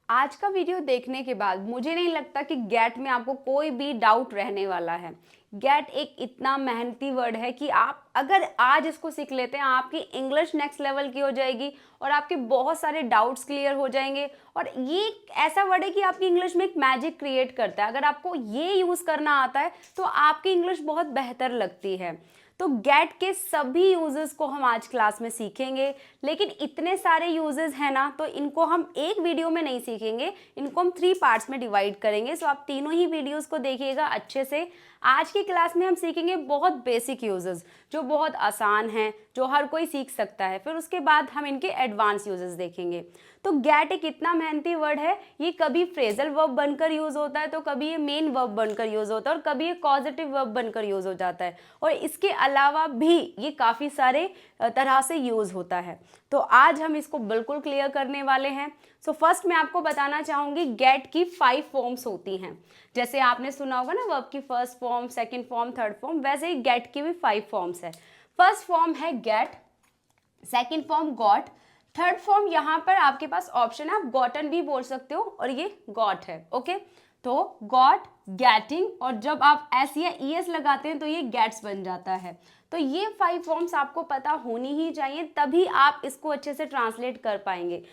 आज का वीडियो देखने के बाद मुझे नहीं लगता कि गेट में आपको कोई भी डाउट रहने वाला है। गेट एक इतना मेहनती वर्ड है कि आप अगर आज इसको सीख लेते हैं आपकी इंग्लिश नेक्स्ट लेवल की हो जाएगी और आपके बहुत सारे डाउट्स क्लियर हो जाएंगे। और ये एक ऐसा वर्ड है कि आपकी इंग्लिश में एक मैजिक क्रिएट करता है। अगर आपको ये यूज़ करना आता है तो आपकी इंग्लिश बहुत बेहतर लगती है। तो गेट के सभी यूजेस को हम आज क्लास में सीखेंगे, लेकिन इतने सारे यूजेस हैं ना, तो इनको हम एक वीडियो में नहीं सीखेंगे, इनको हम 3 पार्ट्स में डिवाइड करेंगे। सो आप तीनों ही वीडियोस को देखिएगा अच्छे से। आज की क्लास में हम सीखेंगे बहुत बेसिक यूजेस जो बहुत आसान हैं, जो हर कोई सीख सकता है। फिर उसके बाद हम इनके एडवांस यूजेस देखेंगे। तो गेट एक इतना मेहनती वर्ड है, ये कभी फ्रेजल वर्ब बनकर यूज होता है, तो कभी ये मेन वर्ब बनकर यूज होता है, और कभी ये कॉजेटिव वर्ब बनकर यूज हो जाता है, और इसके अलावा भी ये काफ़ी सारे तरह से यूज होता है। तो आज हम इसको बिल्कुल क्लियर करने वाले हैं। सो फर्स्ट मैं आपको बताना चाहूँगी गेट की 5 फॉर्म्स होती हैं। जैसे आपने सुना होगा ना वर्ब की first form, second form, third form, वैसे ही गेट की भी 5 फॉर्म्स है। फर्स्ट फॉर्म है get, second form got, third form यहाँ पर आपके पास ऑप्शन है, आप गॉटन भी बोल सकते हो, और ये गॉट है। ओके, तो गॉट, गेटिंग, और जब आप एस या ईएस लगाते हैं तो ये गेट्स बन जाता है। तो ये 5 फॉर्म्स आपको पता होनी ही चाहिए, तभी आप इसको अच्छे से ट्रांसलेट कर पाएंगे।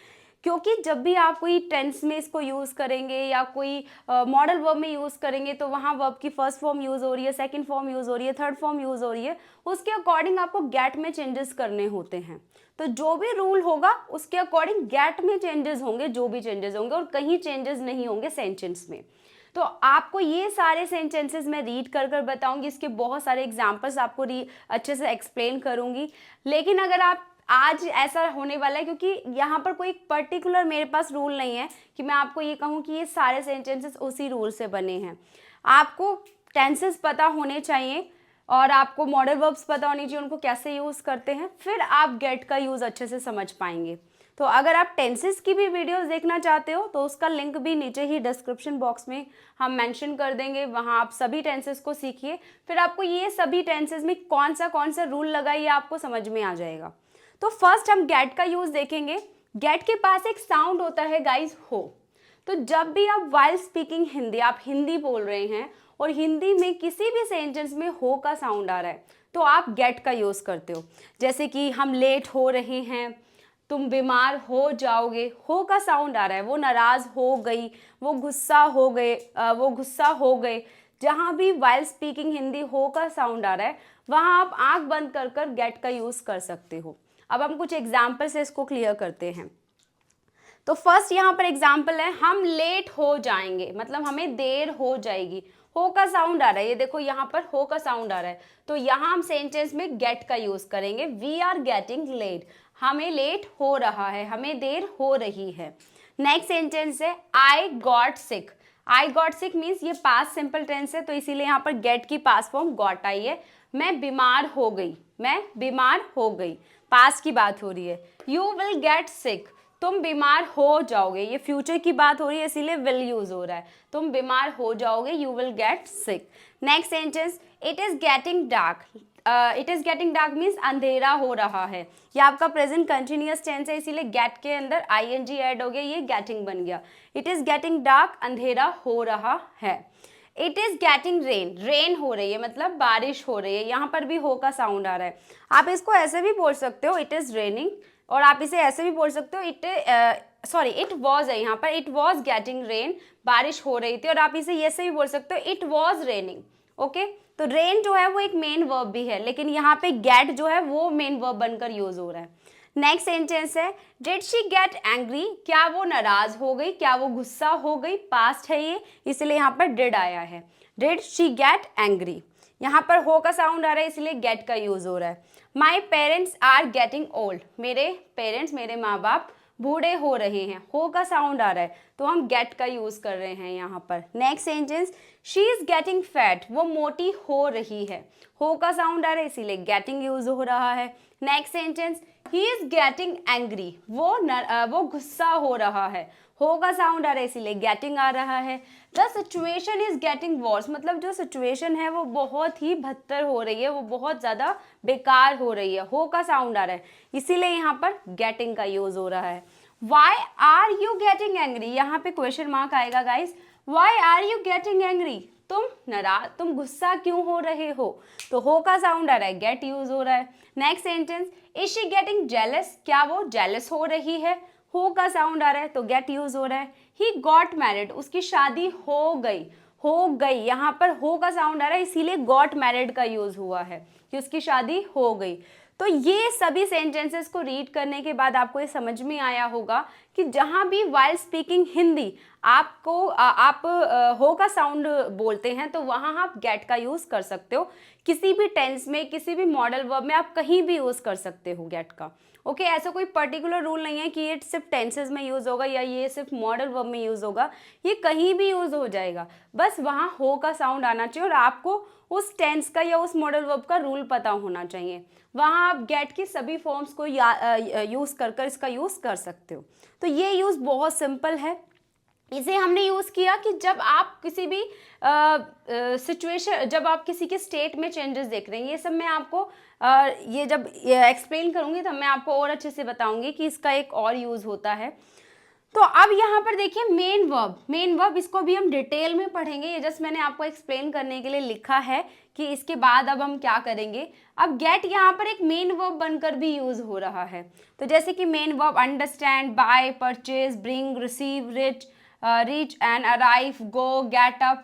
क्योंकि जब भी आप कोई टेंस में इसको यूज़ करेंगे या कोई मॉडल वर्ब में यूज़ करेंगे, तो वहाँ वर्ब की फर्स्ट फॉर्म यूज़ हो रही है, सेकंड फॉर्म यूज़ हो रही है, थर्ड फॉर्म यूज़ हो रही है, उसके अकॉर्डिंग आपको गेट में चेंजेस करने होते हैं। तो जो भी रूल होगा उसके अकॉर्डिंग गेट में चेंजेस होंगे, जो भी चेंजेस होंगे, और कहीं चेंजेस नहीं होंगे सेंटेंस में। तो आपको ये सारे सेंटेंसेस मैं रीड कर कर बताऊंगी, इसके बहुत सारे एग्जांपल्स आपको अच्छे से एक्सप्लेन करूंगी। लेकिन अगर आप आज ऐसा होने वाला है, क्योंकि यहाँ पर कोई पर्टिकुलर मेरे पास रूल नहीं है कि मैं आपको ये कहूँ कि ये सारे सेंटेंसेस उसी रूल से बने हैं। आपको टेंसेस पता होने चाहिए और आपको मॉडल वर्ब्स पता होनी चाहिए, उनको कैसे यूज़ करते हैं, फिर आप गेट का यूज़ अच्छे से समझ पाएंगे। तो अगर आप टेंसेस की भी वीडियोस देखना चाहते हो तो उसका लिंक भी नीचे ही डिस्क्रिप्शन बॉक्स में हम मेंशन कर देंगे, वहाँ आप सभी टेंसेस को सीखिए। फिर आपको ये सभी टेंसेस में कौन सा रूल लगा ये आपको समझ में आ जाएगा। तो फर्स्ट हम गेट का यूज़ देखेंगे। गेट के पास एक साउंड होता है गाइज, हो। तो जब भी आप वाइल स्पीकिंग हिंदी, आप हिंदी बोल रहे हैं और हिंदी में किसी भी सेंटेंस में हो का साउंड आ रहा है, तो आप गेट का यूज़ करते हो। जैसे कि हम लेट हो रहे हैं, तुम बीमार हो जाओगे, हो का साउंड आ रहा है, वो नाराज़ हो गई, वो गुस्सा हो गए, वो गुस्सा हो गए। जहाँ भी वाइल स्पीकिंग हिंदी हो का साउंड आ रहा है, वहाँ आप आंख बंद कर कर गेट का यूज़ कर सकते हो। अब हम कुछ एग्जाम्पल से इसको क्लियर करते हैं। तो फर्स्ट यहाँ पर एग्जाम्पल है, हम लेट हो जाएंगे, मतलब हमें देर हो जाएगी। हो का साउंड आ रहा है, ये देखो यहाँ पर हो का साउंड आ रहा है, तो यहाँ हम सेंटेंस में गेट का यूज करेंगे। वी आर गेटिंग लेट, हमें लेट हो रहा है, हमें देर हो रही है। नेक्स्ट सेंटेंस है I got sick. I got sick means ये पास्ट सिंपल टेंस है, तो इसीलिए यहाँ पर गेट की पास्ट फॉर्म गॉट आई है। मैं बीमार हो गई, मैं बीमार हो गई, पास्ट की बात हो रही है। यू विल गेट सिक, तुम बीमार हो जाओगे, ये फ्यूचर की बात हो रही है इसीलिए विल यूज हो रहा है। तुम बीमार हो जाओगे, you will get sick. Next sentence, it is getting dark. It is getting dark means अंधेरा हो रहा है। ये आपका प्रेजेंट कंटिन्यूअस टेंस है, इसीलिए गेट के अंदर आईएनजी ऐड हो गया, ये गेटिंग बन गया। इट इज गेटिंग डार्क, अंधेरा हो रहा है। It is getting rain, rain हो रही है मतलब बारिश हो रही है, यहाँ पर भी हो का साउंड आ रहा है। आप इसको ऐसे भी बोल सकते हो, इट इज रेनिंग, और आप इसे ऐसे भी बोल सकते हो, इट वॉज है यहाँ पर, इट वॉज गेटिंग रेन, बारिश हो रही थी, और आप इसे ऐसे भी बोल सकते हो, इट वॉज रेनिंग। ओके, तो रेन जो है वो एक मेन वर्ब भी है, लेकिन यहाँ पे गेट जो है वो मेन वर्ब बनकर यूज हो रहा है। नेक्स्ट सेंटेंस है, डिड शी गेट एंग्री, क्या वो नाराज हो गई, क्या वो गुस्सा हो गई, पास्ट है ये, इसलिए यहाँ पर डिड आया है। डिड शी गेट एंग्री, यहाँ पर हो का साउंड आ रहा है इसलिए गेट का यूज हो रहा है। My parents are getting old, मेरे पेरेंट्स, मेरे माँ बाप बूढ़े हो रहे हैं, हो का साउंड आ रहा है, तो हम गेट का यूज कर रहे हैं यहाँ पर। Next sentence, she is getting fat, वो मोटी हो रही है, हो का साउंड आ रहा है इसीलिए गेटिंग यूज हो रहा है। Next sentence, he is getting angry, वो गुस्सा हो रहा है, हो का साउंड आ रहा है इसीलिए गेटिंग आ रहा है। The situation is getting worse, मतलब जो सिचुएशन है वो बहुत ही बदतर हो रही है, वो बहुत ज़्यादा बेकार हो रही है, हो का साउंड आ रहा है इसीलिए यहाँ पर गेटिंग का यूज़ हो रहा है। Why are you getting angry, यहाँ पे क्वेश्चन मार्क आएगा guys, why are you getting angry, तुम नाराज, तुम गुस्सा क्यों हो रहे हो, तो हो का साउंड आ रहा है, गेट यूज हो रहा है। Next sentence, is she getting jealous, क्या वो जेलस हो रही है, हो का साउंड आ रहा है तो गेट यूज हो रहा है। ही गॉट मैरिड, उसकी शादी हो गई, हो गई, यहाँ पर हो का साउंड आ रहा है इसीलिए गॉट मैरिड का यूज हुआ है कि उसकी शादी हो गई। तो ये सभी सेंटेंसेस को रीड करने के बाद आपको ये समझ में आया होगा कि जहाँ भी वाइल स्पीकिंग हिंदी आपको आप हो का साउंड बोलते हैं तो वहाँ आप गेट का यूज़ कर सकते हो। किसी भी टेंस में, किसी भी मॉडल वर्ब में आप कहीं भी यूज़ कर सकते हो गेट का। ओके, ऐसा कोई पर्टिकुलर रूल नहीं है कि ये सिर्फ टेंसेज में यूज़ होगा या ये सिर्फ मॉडल वर्ब में यूज़ होगा, ये कहीं भी यूज़ हो जाएगा, बस वहाँ हो का साउंड आना चाहिए और आपको उस टेंस का या उस मॉडल वर्ब का रूल पता होना चाहिए। वहाँ आप गेट की सभी फॉर्म्स को यूज़ कर कर इसका यूज़ कर सकते हो। तो ये यूज़ बहुत सिंपल है। इसे हमने यूज़ किया कि जब आप किसी भी सिचुएशन, जब आप किसी के स्टेट में चेंजेस देख रहे हैं, ये सब मैं आपको ये जब एक्सप्लेन करूँगी तब मैं आपको और अच्छे से बताऊँगी कि इसका एक और यूज़ होता है। तो अब यहाँ पर देखिए मेन वर्ब इसको भी हम डिटेल में पढ़ेंगे, ये जस्ट मैंने आपको एक्सप्लेन करने के लिए लिखा है कि इसके बाद अब हम क्या करेंगे। अब गेट यहाँ पर एक मेन वर्ब बनकर भी यूज हो रहा है, तो जैसे कि main verb understand, buy, purchase, bring, receive, reach and arrive, go, get up,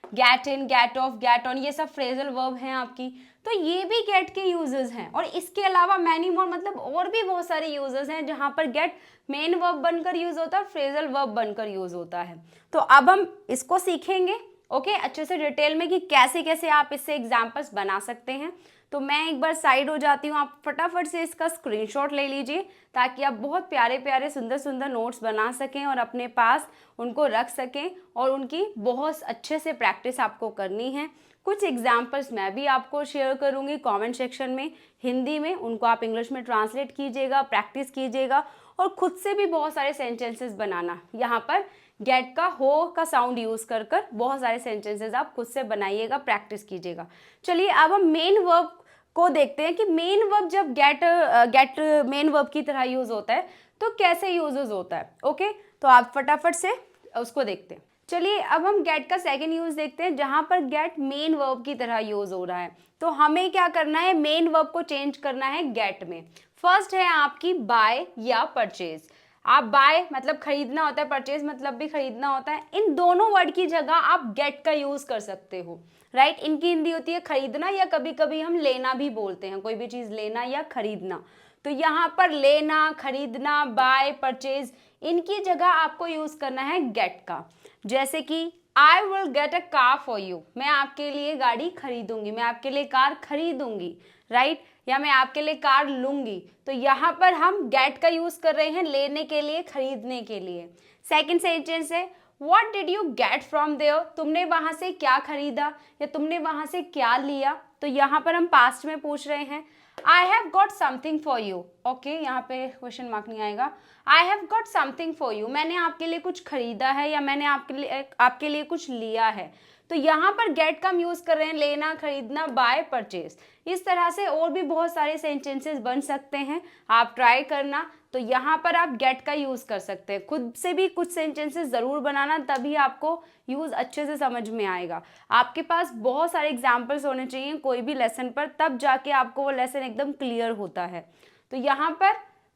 get in, get off, get on, ये सब फ्रेजल वर्ब हैं आपकी, तो ये भी गेट के यूजेस हैं। और इसके अलावा मैनी मोर, मतलब और भी बहुत सारे यूजेस हैं जहां पर गेट मेन वर्ब बनकर यूज होता है, फ्रेजल वर्ब बनकर यूज होता है। तो अब हम इसको सीखेंगे ओके अच्छे से डिटेल में कि कैसे कैसे आप इससे एग्जाम्पल्स बना सकते हैं। तो मैं एक बार साइड हो जाती हूँ, आप फटाफट से इसका स्क्रीनशॉट ले लीजिए ताकि आप बहुत प्यारे प्यारे सुंदर सुंदर नोट्स बना सकें और अपने पास उनको रख सकें और उनकी बहुत अच्छे से प्रैक्टिस आपको करनी है। कुछ एग्जाम्पल्स मैं भी आपको शेयर करूँगी कमेंट सेक्शन में हिंदी में, उनको आप इंग्लिश में ट्रांसलेट कीजिएगा, प्रैक्टिस कीजिएगा और खुद से भी बहुत सारे सेंटेंसेस बनाना। यहाँ पर गेट का हो का साउंड यूज कर कर बहुत सारे सेंटेंसेस आप खुद से बनाइएगा, प्रैक्टिस कीजिएगा। चलिए अब हम मेन वर्ब को देखते हैं कि मेन वर्ब जब गेट मेन वर्ब की तरह यूज होता है तो कैसे यूजेस होता है। ओके, तो आप फटाफट से उसको देखते हैं। चलिए अब हम गेट का सेकंड यूज देखते हैं जहां पर गेट मेन वर्ब की तरह यूज हो रहा है। तो हमें क्या करना है, मेन वर्ब को चेंज करना है गेट में। फर्स्ट है आपकी बाय या परचेज। आप बाय मतलब खरीदना होता है, परचेज मतलब भी खरीदना होता है। इन दोनों वर्ड की जगह आप गेट का यूज कर सकते हो, राइट। इनकी हिंदी होती है खरीदना या कभी कभी हम लेना भी बोलते हैं, कोई भी चीज लेना या खरीदना। तो यहाँ पर लेना, खरीदना, बाय, परचेज, इनकी जगह आपको यूज करना है गेट का। जैसे कि I will get a car for you, मैं आपके लिए गाड़ी खरीदूंगी, मैं आपके लिए कार खरीदूंगी, राइट, या मैं आपके लिए कार लूंगी। तो यहाँ पर हम गेट का यूज कर रहे हैं लेने के लिए, खरीदने के लिए। सेकंड सेंटेंस है what did you get from there, तुमने वहां से क्या खरीदा या तुमने वहां से क्या लिया। तो यहाँ पर हम पास्ट में पूछ रहे हैं I have got something for you. Okay, यहाँ पे क्वेश्चन मार्क नहीं आएगा। I have got something for you, मैंने आपके लिए कुछ खरीदा है या मैंने आपके लिए कुछ लिया है। तो यहाँ पर गेट का हम यूज कर रहे हैं लेना, खरीदना, बाय, परचेज। इस तरह से और भी बहुत सारे सेंटेंसेस बन सकते हैं, आप ट्राई करना। तो यहाँ पर आप गेट का यूज कर सकते हैं। खुद से भी कुछ सेंटेंसेस जरूर बनाना, तभी आपको यूज अच्छे से समझ में आएगा। आपके पास बहुत सारे एग्जाम्पल्स होने चाहिए कोई भी लेसन पर, तब जाके आपको वो लेसन एकदम क्लियर होता है। तो यहाँ पर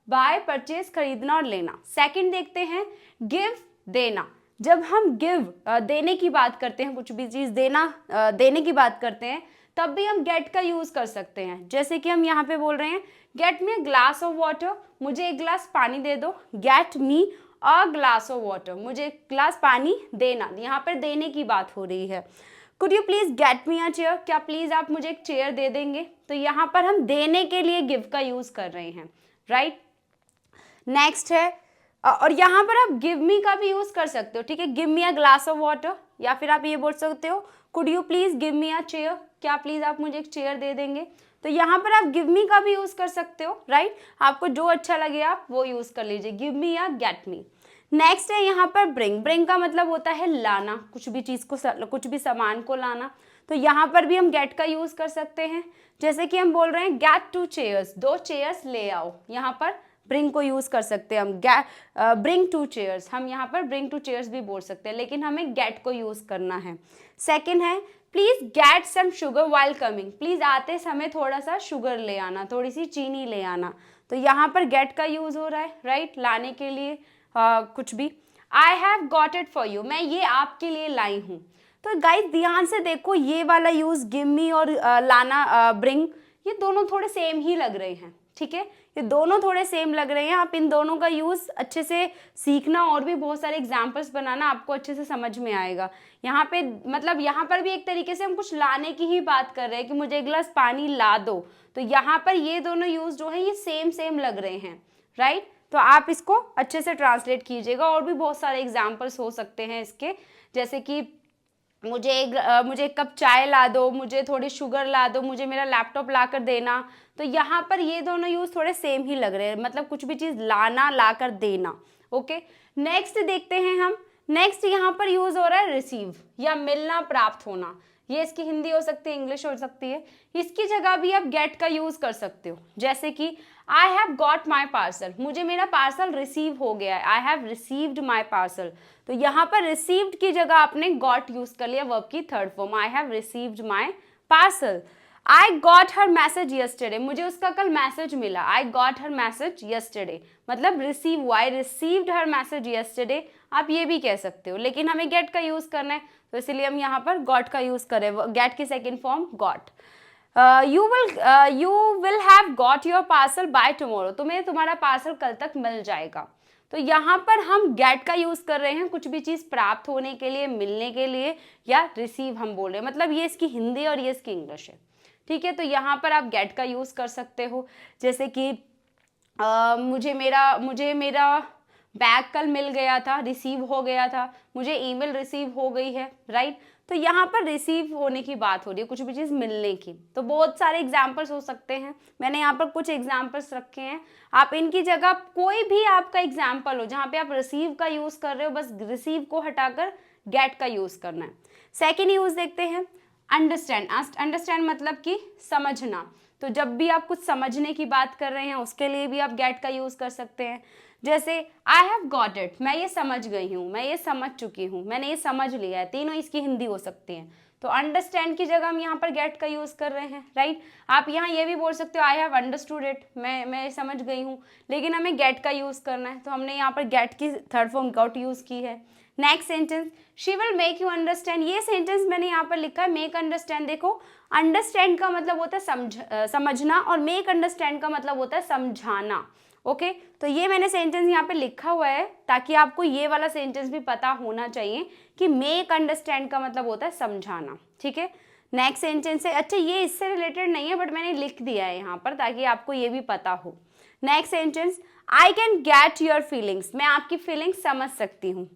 बाय, परचेज, खरीदना और लेना। सेकंड देखते हैं गिव, देना। जब हम गिव देने की बात करते हैं, कुछ भी चीज देने की बात करते हैं, तब भी हम गेट का यूज कर सकते हैं। जैसे कि हम यहाँ पे बोल रहे हैं get me a glass of water, मुझे एक गिलास पानी दे दो। Get me a glass of water, मुझे एक गिलास पानी देना, यहाँ पर देने की बात हो रही है। Could you please get me a chair, क्या प्लीज आप मुझे एक चेयर दे देंगे। तो यहाँ पर हम देने के लिए गिव का यूज कर रहे हैं, राइट। नेक्स्ट है और यहाँ पर आप गिव मी का भी यूज कर सकते हो, ठीक है, give me a glass of water, या फिर आप ये बोल सकते हो could you please give me a chair, क्या प्लीज आप मुझे एक चेयर दे देंगे। तो यहाँ पर आप गिव मी का भी यूज कर सकते हो, राइट। आपको जो अच्छा लगे आप वो यूज कर लीजिए, गिव मी या गेट मी। नेक्स्ट है यहाँ पर ब्रिंग। ब्रिंग का मतलब होता है लाना, कुछ भी चीज को, कुछ भी सामान को लाना। तो यहाँ पर भी हम गेट का यूज कर सकते हैं। जैसे कि हम बोल रहे हैं गेट 2 चेयर्स, 2 चेयर्स ले आओ, यहाँ पर ब्रिंग को यूज़ कर सकते हैं हम, ब्रिंग 2 चेयर्स, हम यहाँ पर ब्रिंग 2 चेयर्स भी बोल सकते हैं, लेकिन हमें गेट को यूज़ करना है। सेकेंड है please get some sugar while coming, please आते समय थोड़ा सा शुगर ले आना, थोड़ी सी चीनी ले आना। तो यहाँ पर गेट का यूज़ हो रहा है, राइट, लाने के लिए कुछ भी। I have got it for you, मैं ये आपके लिए लाई हूँ। तो गाइस ध्यान से देखो, ये वाला यूज़ गिव मी और लाना, ब्रिंग, ये दोनों थोड़े सेम ही लग रहे हैं, ठीक है, ये दोनों थोड़े सेम लग रहे हैं। आप इन दोनों का यूज़ अच्छे से सीखना और भी बहुत सारे एग्जाम्पल्स बनाना, आपको अच्छे से समझ में आएगा। यहाँ पे मतलब यहाँ पर भी एक तरीके से हम कुछ लाने की ही बात कर रहे हैं कि मुझे एक गिलास पानी ला दो, तो यहाँ पर ये दोनों यूज़ जो है ये सेम लग रहे हैं, राइट। तो आप इसको अच्छे से ट्रांसलेट कीजिएगा। और भी बहुत सारे एग्जाम्पल्स हो सकते हैं इसके, जैसे कि मुझे एक कप चाय ला दो, मुझे थोड़ी शुगर ला दो, मुझे मेरा लैपटॉप ला कर देना। तो यहाँ पर ये दोनों यूज़ थोड़े सेम ही लग रहे हैं, मतलब कुछ भी चीज़ लाना, ला कर देना। ओके, नेक्स्ट देखते हैं हम। नेक्स्ट यहाँ पर यूज़ हो रहा है रिसीव या मिलना, प्राप्त होना। ये इसकी हिंदी हो सकती है, इंग्लिश हो सकती है। इसकी जगह भी आप गेट का यूज़ कर सकते हो, जैसे कि I have got my parcel, मुझे मेरा पार्सल रिसीव हो गया है, I have received my parcel. तो यहाँ पर रिसीव्ड की जगह आपने गॉट यूज कर लिया, वर्ब की third form, I have received my parcel. I got her message yesterday, मुझे उसका कल मैसेज मिला, I got her message yesterday, मतलब रिसीव हुआ, I received her message yesterday, आप ये भी कह सकते हो, लेकिन हमें गेट का यूज करना है, तो इसलिए हम यहाँ पर गॉट का यूज करें, गेट की second form got. You will have got your parcel by tomorrow, तुम्हें तुम्हारा पार्सल कल तक मिल जाएगा। तो यहाँ पर हम गेट का यूज कर रहे हैं कुछ भी चीज प्राप्त होने के लिए, मिलने के लिए, या रिसीव हम बोल रहे हैं, मतलब ये इसकी हिंदी और ये इसकी इंग्लिश है, ठीक है। तो यहाँ पर आप गेट का यूज कर सकते हो, जैसे कि मुझे मेरा बैग कल मिल गया था, रिसीव हो गया था, मुझे ईमेल रिसीव हो गई है, राइट। तो यहाँ पर रिसीव होने की बात हो रही है, कुछ भी चीज़ मिलने की। तो बहुत सारे एग्जाम्पल्स हो सकते हैं, मैंने यहाँ पर कुछ एग्जाम्पल्स रखे हैं, आप इनकी जगह कोई भी आपका एग्जाम्पल हो जहाँ पे आप रिसीव का यूज़ कर रहे हो, बस रिसीव को हटाकर गेट का यूज़ करना है। सेकेंड यूज़ देखते हैं, अंडरस्टैंड। अंडरस्टैंड मतलब कि समझना, तो जब भी आप कुछ समझने की बात कर रहे हैं उसके लिए भी आप गेट का यूज़ कर सकते हैं, जैसे आई हैव गॉट इट, मैं ये समझ गई हूँ, मैं ये समझ चुकी हूँ, मैंने ये समझ लिया है, तीनों इसकी हिंदी हो सकती हैं। तो अंडरस्टैंड की जगह हम यहाँ पर गेट का यूज़ कर रहे हैं, राइट। आप यहाँ ये भी बोल सकते हो आई हैव अंडरस्टूड इट, मैं समझ गई हूँ, लेकिन हमें गेट का यूज़ करना है, तो हमने यहाँ पर गेट की थर्ड फॉर्म गॉट यूज़ की है। Next sentence, she will make you understand, ये सेंटेंस मैंने यहाँ पर लिखा है मेक अंडरस्टैंड। देखो अंडरस्टैंड का मतलब होता है समझना, और मेक अंडरस्टैंड का मतलब होता है समझाना। ओके, तो ये मैंने सेंटेंस यहाँ पे लिखा हुआ है ताकि आपको ये वाला सेंटेंस भी पता होना चाहिए कि मेक अंडरस्टैंड का मतलब होता है समझाना, ठीक है। नेक्स्ट सेंटेंस है, अच्छा ये इससे रिलेटेड नहीं है बट मैंने लिख दिया है यहाँ पर ताकि आपको ये भी पता हो। Next sentence, I can get your feelings, मैं आपकी फीलिंग्स समझ सकती हूँ।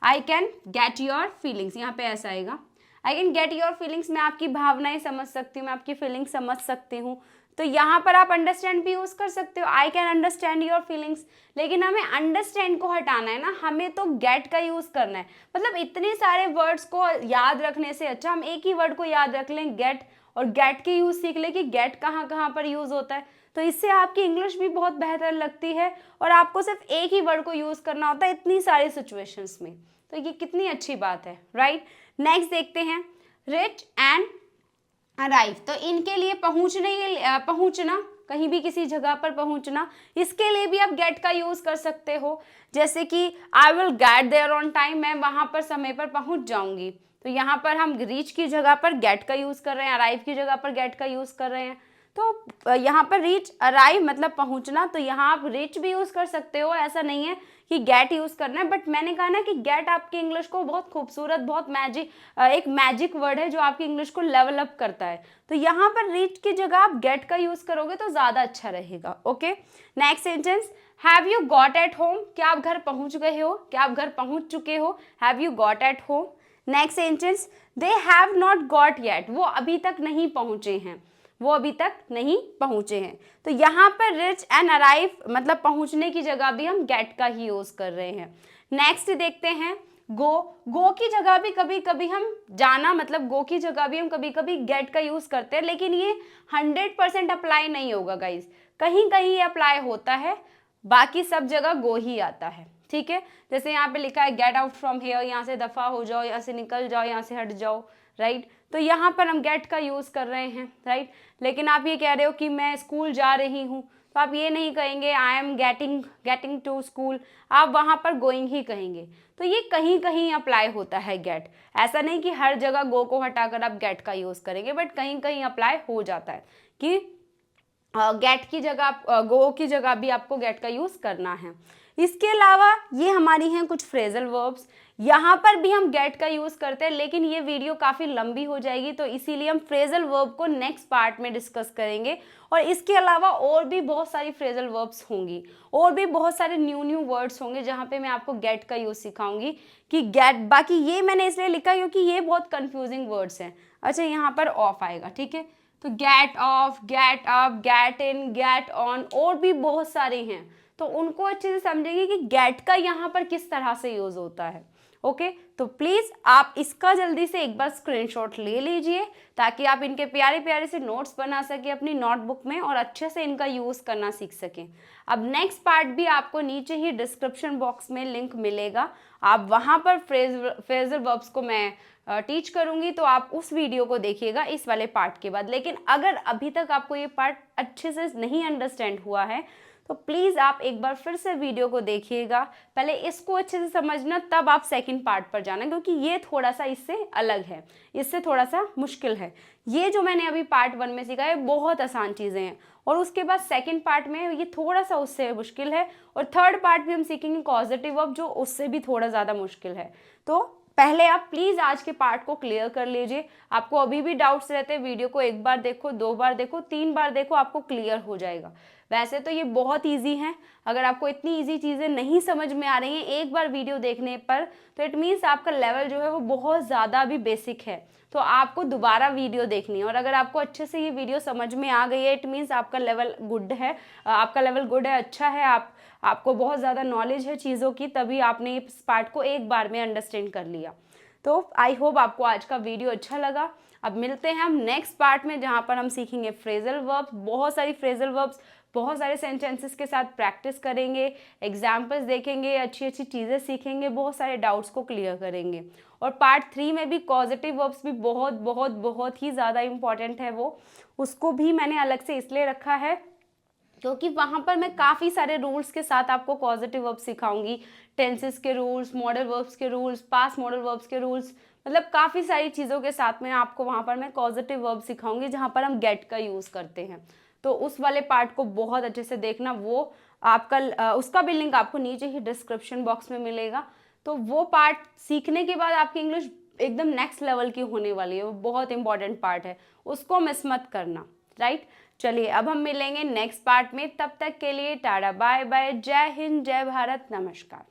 I can get your feelings, यहाँ पे ऐसा आएगा, I can get your feelings, मैं आपकी भावनाएं समझ सकती हूँ, मैं आपकी फीलिंग्स समझ सकती हूँ। तो यहाँ पर आप अंडरस्टैंड भी यूज कर सकते हो, I can understand your feelings, लेकिन हमें अंडरस्टैंड को हटाना है ना, हमें तो गेट का यूज करना है। मतलब इतने सारे वर्ड्स को याद रखने से अच्छा हम एक ही वर्ड को याद रख लें गेट, और गेट के यूज सीख लें कि गेट कहाँ कहाँ पर यूज होता है। तो इससे आपकी इंग्लिश भी बहुत बेहतर लगती है और आपको सिर्फ एक ही वर्ड को यूज करना होता है इतनी सारी सिचुएशंस में। तो ये कितनी अच्छी बात है, राइट। नेक्स्ट देखते हैं, रिच एंड अराइव। तो इनके लिए पहुंचना, कहीं भी किसी जगह पर पहुंचना, इसके लिए भी आप गेट का यूज कर सकते हो, जैसे कि I will get there on time, मैं वहां पर समय पर पहुंच जाऊंगी। तो यहाँ पर हम रीच की जगह पर गेट का यूज कर रहे हैं, अराइव की जगह पर गेट का यूज कर रहे हैं। तो यहाँ पर रीच अराइव मतलब पहुंचना, तो यहाँ आप रीच भी यूज कर सकते हो, ऐसा नहीं है कि गेट यूज करना है, बट मैंने कहा ना कि गेट आपकी इंग्लिश को बहुत खूबसूरत, बहुत एक मैजिक वर्ड है जो आपकी इंग्लिश को लेवल अप करता है। तो यहाँ पर रीच की जगह आप गेट का यूज करोगे तो ज्यादा अच्छा रहेगा। Okay, next sentence, have you got at home, क्या आप घर पहुंच गए हो, क्या आप घर पहुंच चुके हो, have you got at home. Next sentence, they have not got yet, वो अभी तक नहीं पहुंचे हैं, वो अभी तक नहीं पहुंचे हैं। तो यहाँ पर रिच एंड अराइव मतलब पहुंचने की जगह भी हम गेट का ही यूज कर रहे हैं। नेक्स्ट देखते हैं, गो की जगह भी कभी कभी हम जाना, मतलब गो की जगह भी हम कभी कभी गेट का यूज करते हैं, लेकिन ये 100% अप्लाई नहीं होगा गाइज, कहीं कहीं अप्लाई होता है। बाकी सब जगह गो ही आता है, ठीक है। जैसे यहाँ पे लिखा है गेट आउट फ्रॉम हेयर, यहाँ से दफा हो जाओ, यहाँ से निकल जाओ, यहाँ से हट जाओ, राइट। तो यहाँ पर हम गेट का यूज कर रहे हैं, राइट। लेकिन आप ये कह रहे हो कि मैं स्कूल जा रही हूँ, तो आप ये नहीं कहेंगे I am getting to school, आप वहाँ पर गोइंग ही कहेंगे। तो ये कहीं कहीं अप्लाई होता है गेट, ऐसा नहीं कि हर जगह गो को हटाकर आप गेट का यूज करेंगे, बट कहीं कहीं अप्लाई हो जाता है कि गेट की जगह गो की जगह भी आपको गेट का यूज करना है। इसके अलावा ये हमारी हैं कुछ फ्रेजल वर्ब्स, यहाँ पर भी हम गेट का यूज करते हैं, लेकिन ये वीडियो काफ़ी लंबी हो जाएगी, तो इसीलिए हम फ्रेजल वर्ब को नेक्स्ट पार्ट में डिस्कस करेंगे। और इसके अलावा और भी बहुत सारी फ्रेजल वर्ब्स होंगी, और भी बहुत सारे न्यू वर्ड्स होंगे जहाँ पे मैं आपको गेट का यूज सिखाऊंगी कि गेट। बाकी ये मैंने इसलिए लिखा क्योंकि ये बहुत कंफ्यूजिंग वर्ड्स हैं। अच्छा, यहाँ पर ऑफ आएगा, ठीक है, तो get off, get up, get in, get on, और भी बहुत सारे हैं, तो उनको अच्छे से समझेंगे कि गेट का यहाँ पर किस तरह से यूज होता है। ओके, तो प्लीज आप इसका जल्दी से एक बार स्क्रीनशॉट ले लीजिए ताकि आप इनके प्यारे प्यारे से नोट्स बना सके अपनी नोटबुक में और अच्छे से इनका यूज करना सीख सकें। अब नेक्स्ट पार्ट भी आपको नीचे ही डिस्क्रिप्शन बॉक्स में लिंक मिलेगा, आप वहां पर फ्रेजल वर्ब्स को मैं टीच करूंगी, तो आप उस वीडियो को देखिएगा इस वाले पार्ट के बाद। लेकिन अगर अभी तक आपको ये पार्ट अच्छे से नहीं अंडरस्टैंड हुआ है तो प्लीज़ आप एक बार फिर से वीडियो को देखिएगा, पहले इसको अच्छे से समझना, तब आप सेकंड पार्ट पर जाना, क्योंकि ये थोड़ा सा इससे अलग है, इससे थोड़ा सा मुश्किल है। ये जो मैंने अभी पार्ट 1 में सीखा है बहुत आसान चीज़ें हैं, और उसके बाद सेकंड पार्ट में ये थोड़ा सा उससे मुश्किल है, और थर्ड पार्ट भी हम सीखेंगे कॉजेटिव वर्ब, जो उससे भी थोड़ा ज़्यादा मुश्किल है। तो पहले आप प्लीज़ आज के पार्ट को क्लियर कर लीजिए। आपको अभी भी डाउट्स रहते हैं, वीडियो को एक बार देखो, 2 बार देखो, 3 बार देखो, आपको क्लियर हो जाएगा। वैसे तो ये बहुत इजी है, अगर आपको इतनी इजी चीज़ें नहीं समझ में आ रही हैं एक बार वीडियो देखने पर, तो इट मीन्स आपका लेवल जो है वो बहुत ज़्यादा अभी बेसिक है, तो आपको दोबारा वीडियो देखनी है। और अगर आपको अच्छे से ये वीडियो समझ में आ गई है, इट मीन्स आपका लेवल गुड है, अच्छा है, आपको बहुत ज़्यादा नॉलेज है चीज़ों की, तभी आपने इस पार्ट को एक बार में अंडरस्टैंड कर लिया। तो आई होप आपको आज का वीडियो अच्छा लगा। अब मिलते हैं हम नेक्स्ट पार्ट में, जहाँ पर हम सीखेंगे फ्रेजल वर्ब्स, बहुत सारी फ्रेजल वर्ब्स, बहुत सारे सेंटेंसेस के साथ प्रैक्टिस करेंगे, एग्जाम्पल्स देखेंगे, अच्छी अच्छी चीज़ें सीखेंगे, बहुत सारे डाउट्स को क्लियर करेंगे। और पार्ट 3 में भी पॉजिटिव वर्ब्स भी बहुत बहुत बहुत ही ज़्यादा इंपॉर्टेंट है, वो उसको भी मैंने अलग से इसलिए रखा है क्योंकि वहाँ पर मैं काफ़ी सारे रूल्स के साथ आपको पॉजिटिव वर्ब्स सिखाऊंगी, टेंसेस के रूल्स, मॉडल वर्ब्स के रूल्स, पास्ट मॉडल वर्ब्स के रूल्स, मतलब काफ़ी सारी चीज़ों के साथ में आपको वहाँ पर मैं पॉजिटिव वर्ब सिखाऊंगी जहाँ पर हम गेट का यूज़ करते हैं। तो उस वाले पार्ट को बहुत अच्छे से देखना, वो आपका उसका भी लिंक आपको नीचे ही डिस्क्रिप्शन बॉक्स में मिलेगा। तो वो पार्ट सीखने के बाद आपकी इंग्लिश एकदम नेक्स्ट लेवल की होने वाली है, वो बहुत इंपॉर्टेंट पार्ट है, उसको मिस मत करना, राइट। चलिए अब हम मिलेंगे नेक्स्ट पार्ट में, तब तक के लिए टाटा बाय बाय, जय हिंद, जय भारत, नमस्कार।